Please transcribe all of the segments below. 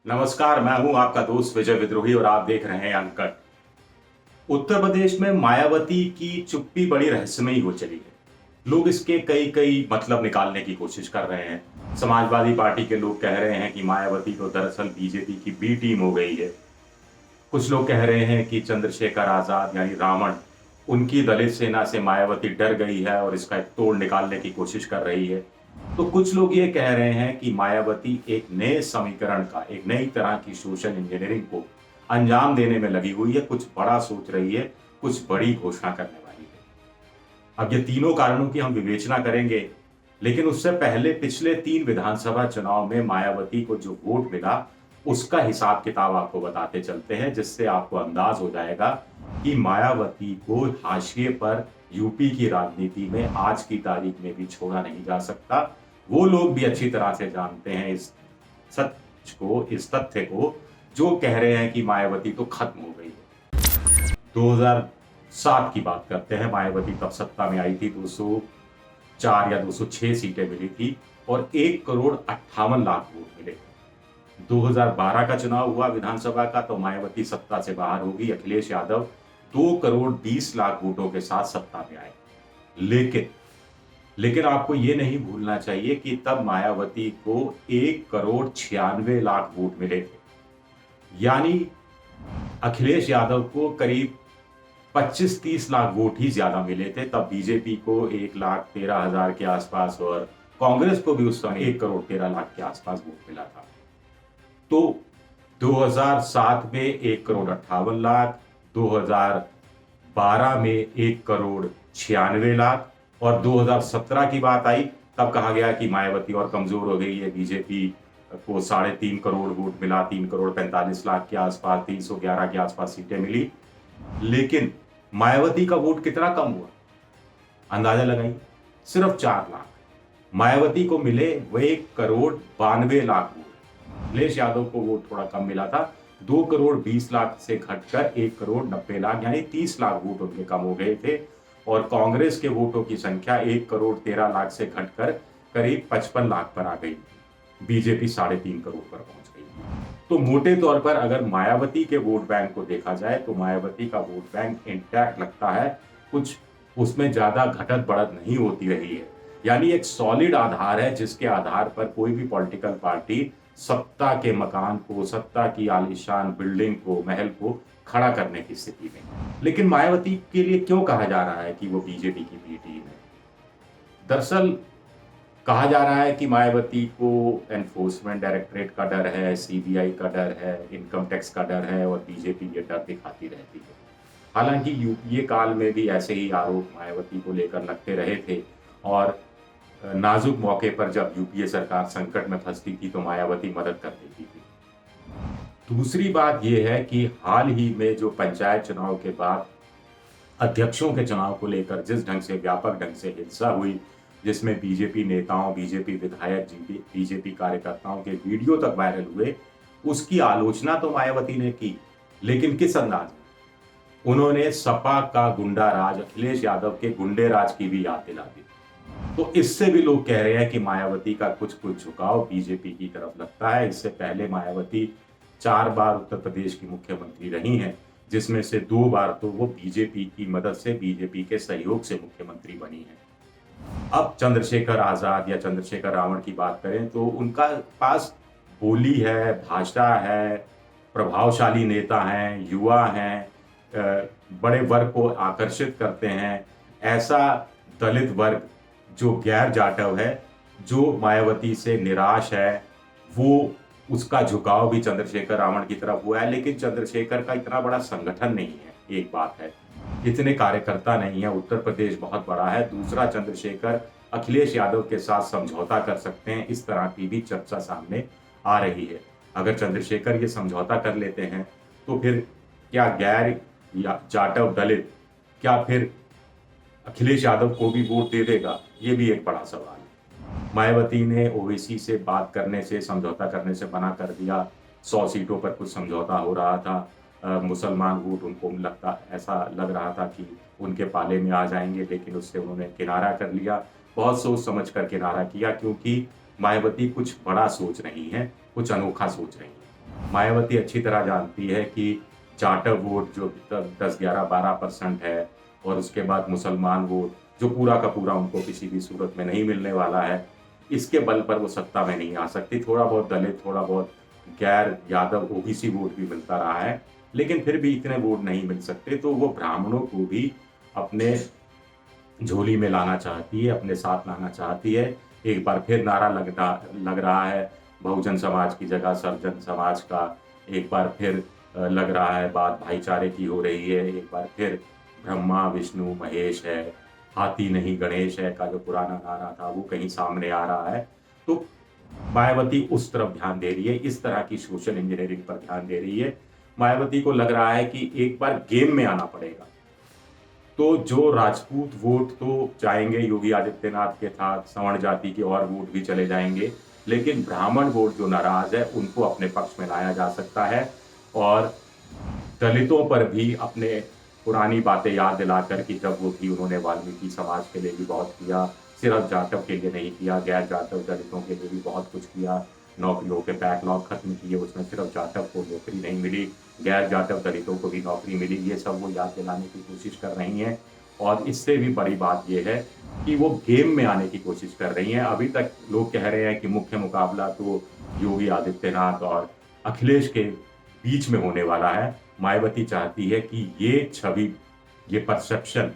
नमस्कार, मैं हूं आपका दोस्त विजय विद्रोही और आप देख रहे हैं अनकट। उत्तर प्रदेश में मायावती की चुप्पी बड़ी रहस्यमयी हो चली है। लोग इसके कई कई मतलब निकालने की कोशिश कर रहे हैं। समाजवादी पार्टी के लोग कह रहे हैं कि मायावती तो दरअसल बीजेपी की बी टीम हो गई है। कुछ लोग कह रहे हैं कि चंद्रशेखर आजाद यानी रावण, उनकी दलित सेना से मायावती डर गई है और इसका एक तोड़ निकालने की कोशिश कर रही है। तो कुछ लोग ये कह रहे हैं कि मायावती एक नए समीकरण का, एक नई तरह की सोशल इंजीनियरिंग को अंजाम देने में लगी हुई है, कुछ बड़ा सोच रही है, कुछ बड़ी घोषणा करने वाली है। अब ये तीनों कारणों की हम विवेचना करेंगे, लेकिन उससे पहले पिछले 3 विधानसभा चुनाव में मायावती को जो वोट मिला, उसका हिसाब किताब आपको बताते चलते हैं, जिससे आपको अंदाज हो जाएगा कि मायावती को हाशिए पर यूपी की राजनीति में आज की तारीख में भी छोड़ा नहीं जा सकता। वो लोग भी अच्छी तरह से जानते हैं इस सच को, इस तथ्य को, जो कह रहे हैं कि मायावती तो खत्म हो गई है। 2007 की बात करते हैं, मायावती तब सत्ता में आई थी, 204 या 206 सीटें मिली थी और 1,58,00,000 वोट मिले। 2012 का चुनाव हुआ विधानसभा का, तो मायावती सत्ता से बाहर होगी। अखिलेश यादव 2,20,00,000 वोटों के साथ सत्ता में आए। लेकिन लेकिन आपको ये नहीं भूलना चाहिए कि तब मायावती को 1,96,00,000 वोट मिले थे। यानी अखिलेश यादव को करीब 25-30 लाख वोट ही ज्यादा मिले थे। तब बीजेपी को 1,13,000 के आसपास और कांग्रेस को भी उस समय 1,13,00,000 के आसपास वोट मिला था। तो 2007 में 1,58,00,000, 2012 में 1,96,00,000 और 2017 की बात आई, तब कहा गया कि मायावती और कमजोर हो गई है। बीजेपी को 3.5 करोड़ वोट मिला, 3,45,00,000 के आसपास, 311 के आसपास सीटें मिली। लेकिन मायावती का वोट कितना कम हुआ, अंदाजा लगाइए, सिर्फ 4 लाख। मायावती को मिले वो 1,92,00,000 वोट। अखिलेश यादव को वोट थोड़ा कम मिला था, 2,20,00,000 से घटकर 1,90,00,000 यानी 30 लाख वोट उनके कम हो गए थे। और कांग्रेस के वोटों की संख्या 1,13,00,000 से घटकर करीब 55 लाख पर आ गई। बीजेपी 3.5 करोड़ पर पहुंच गई। तो मोटे तौर पर अगर मायावती के वोट बैंक को देखा जाए तो मायावती का वोट बैंक इंटैक्ट लगता है, कुछ उसमें ज्यादा घटत बढ़त नहीं होती रही है। यानी एक सॉलिड आधार है जिसके आधार पर कोई भी पॉलिटिकल पार्टी सत्ता के मकान को, सत्ता की आलीशान बिल्डिंग को, महल को खड़ा करने की स्थिति में। लेकिन मायावती के लिए क्यों कहा जा रहा है कि वो बीजेपी की बी टीम है? दरअसल कहा जा रहा है कि मायावती को एनफोर्समेंट डायरेक्टरेट का डर है, सीबीआई का डर है, इनकम टैक्स का डर है और बीजेपी ये डर दिखाती रहती है। हालांकि यूपीए काल में भी ऐसे ही आरोप मायावती को लेकर लगते रहे थे और नाजुक मौके पर जब यूपीए सरकार संकट में फंसती थी तो मायावती मदद कर देती थी। दूसरी बात यह है कि हाल ही में जो पंचायत चुनाव के बाद अध्यक्षों के चुनाव को लेकर जिस ढंग से व्यापक ढंग से हिंसा हुई, जिसमें बीजेपी नेताओं, बीजेपी विधायक, बीजेपी कार्यकर्ताओं के वीडियो तक वायरल हुए, उसकी आलोचना तो मायावती ने की, लेकिन किस अंदाज में? उन्होंने सपा का गुंडा राज, अखिलेश यादव के गुंडे राज की भी याद दिला दी। तो इससे भी लोग कह रहे हैं कि मायावती का कुछ कुछ झुकाव बीजेपी की तरफ लगता है। इससे पहले मायावती 4 बार उत्तर प्रदेश की मुख्यमंत्री रही हैं, जिसमें से 2 बार तो वो बीजेपी की मदद से, बीजेपी के सहयोग से मुख्यमंत्री बनी हैं। अब चंद्रशेखर आजाद या चंद्रशेखर रावण की बात करें तो उनका पास बोली है, भाषा है, प्रभावशाली नेता हैं, युवा हैं, बड़े वर्ग को आकर्षित करते हैं। ऐसा दलित वर्ग जो गैर जाटव है, जो मायावती से निराश है, वो उसका झुकाव भी चंद्रशेखर रावण की तरफ हुआ है। लेकिन चंद्रशेखर का इतना बड़ा संगठन नहीं है, एक बात है, इतने कार्यकर्ता नहीं है, उत्तर प्रदेश बहुत बड़ा है। दूसरा, चंद्रशेखर अखिलेश यादव के साथ समझौता कर सकते हैं, इस तरह की भी चर्चा सामने आ रही है। अगर चंद्रशेखर ये समझौता कर लेते हैं तो फिर क्या गैर या जाटव दलित क्या फिर अखिलेश यादव को भी वोट दे देगा? ये भी एक बड़ा सवाल है। मायावती ने ओवैसी से बात करने से, समझौता करने से मना कर दिया। 100 सीटों पर कुछ समझौता हो रहा था। मुसलमान वोट उनको ऐसा लग रहा था कि उनके पाले में आ जाएंगे, लेकिन उससे उन्होंने किनारा कर लिया। बहुत सोच समझ कर किनारा किया, क्योंकि मायावती कुछ बड़ा सोच रही हैं, कुछ अनोखा सोच रही हैं। मायावती अच्छी तरह जानती है कि जाटव वोट जो 10, 11, 12% है, और उसके बाद मुसलमान वोट जो पूरा का पूरा उनको किसी भी सूरत में नहीं मिलने वाला है, इसके बल पर वो सत्ता में नहीं आ सकती। थोड़ा बहुत दलित, थोड़ा बहुत गैर यादव ओबीसी वोट भी मिलता रहा है, लेकिन फिर भी इतने वोट नहीं मिल सकते, तो वो ब्राह्मणों को भी अपने झोली में लाना चाहती है, अपने साथ लाना चाहती है। एक बार फिर नारा लग रहा है बहुजन समाज की जगह सर्वजन समाज का। एक बार फिर लग रहा है बात भाईचारे की हो रही है। एक बार फिर ब्रह्मा विष्णु महेश है, हाथी नहीं गणेश है का जो पुराना नारा था वो कहीं सामने आ रहा है। तो मायावती उस तरफ ध्यान दे रही है, इस तरह की सोशल इंजीनियरिंग पर ध्यान दे रही है। मायावती को लग रहा है कि एक बार गेम में आना पड़ेगा। तो जो राजपूत वोट तो जाएंगे योगी आदित्यनाथ के साथ, सवर्ण जाति के और वोट भी चले जाएंगे, लेकिन ब्राह्मण वोट जो नाराज है उनको अपने पक्ष में लाया जा सकता है। और दलितों पर भी अपने पुरानी बातें याद दिलाकर कि जब वो थी उन्होंने वाल्मीकि समाज के लिए भी बहुत किया, सिर्फ जाटव के लिए नहीं किया, गैर जाटव दलितों के लिए भी बहुत कुछ किया। नौकरियों के बैकलॉग खत्म किए, उसमें सिर्फ जाटव को नौकरी नहीं मिली, गैर जाटव दलितों को भी नौकरी मिली। ये सब वो याद दिलाने की कोशिश कर रही हैं। और इससे भी बड़ी बात यह है कि वो गेम में आने की कोशिश कर रही हैं। अभी तक लोग कह रहे हैं कि मुख्य मुकाबला तो योगी आदित्यनाथ और अखिलेश के बीच में होने वाला है। मायावती चाहती है कि ये छवि, ये परसेप्शन,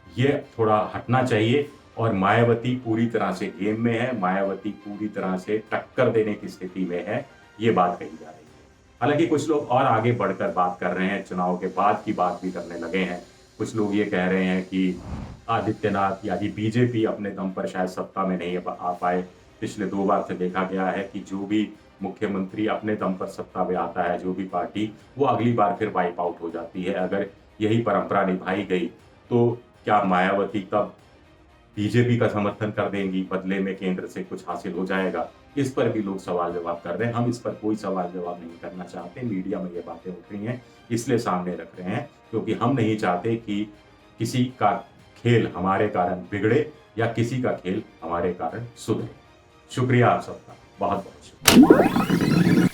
ये थोड़ा हटना चाहिए, और मायावती पूरी तरह से गेम में है, मायावती पूरी तरह से टक्कर देने की स्थिति में है, ये बात कही जा रही है। हालांकि कुछ लोग और आगे बढ़कर बात कर रहे हैं, चुनाव के बाद की बात भी करने लगे हैं। कुछ लोग ये कह रहे हैं कि आदित्यनाथ यानी बीजेपी अपने दम पर शायद सत्ता में नहीं आ पाए। पिछले 2 बार से देखा गया है कि जो भी मुख्यमंत्री अपने दम पर सत्ता में आता है, जो भी पार्टी, वो अगली बार फिर वाइप आउट हो जाती है। अगर यही परंपरा निभाई गई तो क्या मायावती तब बीजेपी का समर्थन कर देंगी, बदले में केंद्र से कुछ हासिल हो जाएगा? इस पर भी लोग सवाल जवाब कर रहे हैं। हम इस पर कोई सवाल जवाब नहीं करना चाहते। मीडिया में ये बातें उठ रही हैं, इसलिए सामने रख रहे हैं, क्योंकि हम नहीं चाहते कि किसी का खेल हमारे कारण बिगड़े या किसी का खेल हमारे कारण सुधरे। शुक्रिया आप सबका, बहुत बहुत शुक्रिया।